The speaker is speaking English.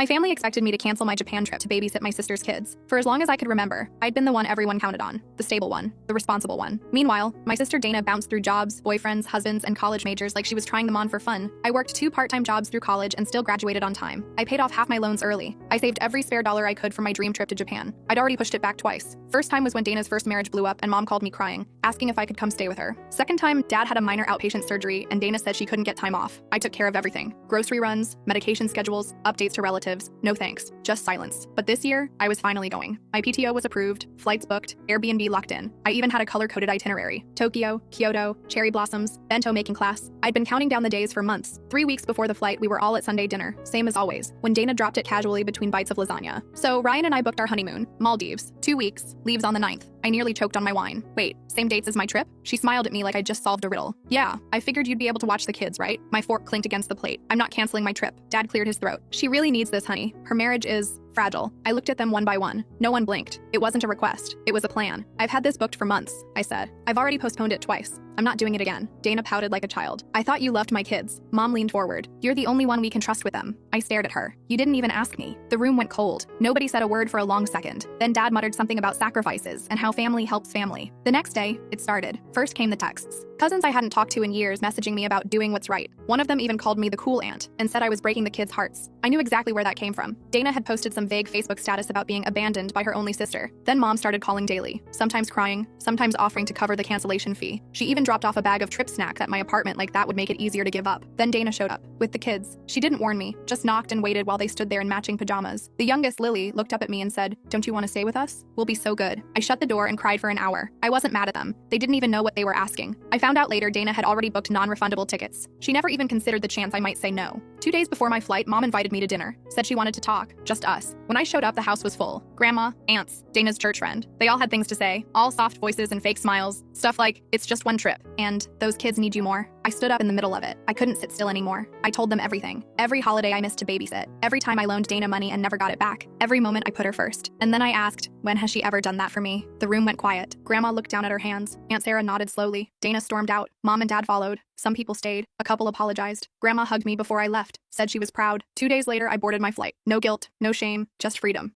My family expected me to cancel my Japan trip to babysit my sister's kids. For as long as I could remember, I'd been the one everyone counted on, the stable one, the responsible one. Meanwhile, my sister Dana bounced through jobs, boyfriends, husbands, and college majors like she was trying them on for fun. I worked 2 part-time jobs through college and still graduated on time. I paid off half my loans early. I saved every spare dollar I could for my dream trip to Japan. I'd already pushed it back twice. First time was when Dana's first marriage blew up and mom called me crying, asking if I could come stay with her. Second time, dad had a minor outpatient surgery and Dana said she couldn't get time off. I took care of everything. Grocery runs, medication schedules, updates to relatives. No thanks, just silence. But this year, I was finally going. My PTO was approved, flights booked, Airbnb locked in. I even had a color-coded itinerary. Tokyo, Kyoto, cherry blossoms, bento making class. I'd been counting down the days for months. 3 weeks before the flight, we were all at Sunday dinner, same as always, when Dana dropped it casually between bites of lasagna. So Ryan and I booked our honeymoon, Maldives, 2 weeks, leaves on the 9th. I nearly choked on my wine. Wait, same dates as my trip? She smiled at me like I just solved a riddle. Yeah, I figured you'd be able to watch the kids, right? My fork clinked against the plate. I'm not canceling my trip. Dad cleared his throat. She really needs this, honey. Her marriage is fragile. I looked at them one by one. No one blinked. It wasn't a request. It was a plan. I've had this booked for months, I said. I've already postponed it twice. I'm not doing it again. Dana pouted like a child. I thought you loved my kids. Mom leaned forward. You're the only one we can trust with them. I stared at her. You didn't even ask me. The room went cold. Nobody said a word for a long second. Then Dad muttered something about sacrifices and how family helps family. The next day, it started. First came the texts. Cousins I hadn't talked to in years messaging me about doing what's right. One of them even called me the cool aunt and said I was breaking the kids' hearts. I knew exactly where that came from. Dana had posted some vague Facebook status about being abandoned by her only sister. Then mom started calling daily, sometimes crying, sometimes offering to cover the cancellation fee. She even dropped off a bag of trip snacks at my apartment like that would make it easier to give up. Then Dana showed up, with the kids. She didn't warn me, just knocked and waited while they stood there in matching pajamas. The youngest, Lily, looked up at me and said, "Don't you want to stay with us? We'll be so good." I shut the door and cried for an hour. I wasn't mad at them. They didn't even know what they were asking. I found out later Dana had already booked non-refundable tickets. She never even considered the chance I might say no. 2 days before my flight, mom invited me to dinner. Said she wanted to talk, just us. When I showed up, the house was full. Grandma, aunts, Dana's church friend. They all had things to say, all soft voices and fake smiles. Stuff like, "It's just one trip," and "Those kids need you more." I stood up in the middle of it. I couldn't sit still anymore. I told them everything. Every holiday I missed to babysit. Every time I loaned Dana money and never got it back. Every moment I put her first. And then I asked, when has she ever done that for me? The room went quiet. Grandma looked down at her hands. Aunt Sarah nodded slowly. Dana stormed out. Mom and Dad followed. Some people stayed. A couple apologized. Grandma hugged me before I left. Said she was proud. 2 days later, I boarded my flight. No guilt, no shame, just freedom.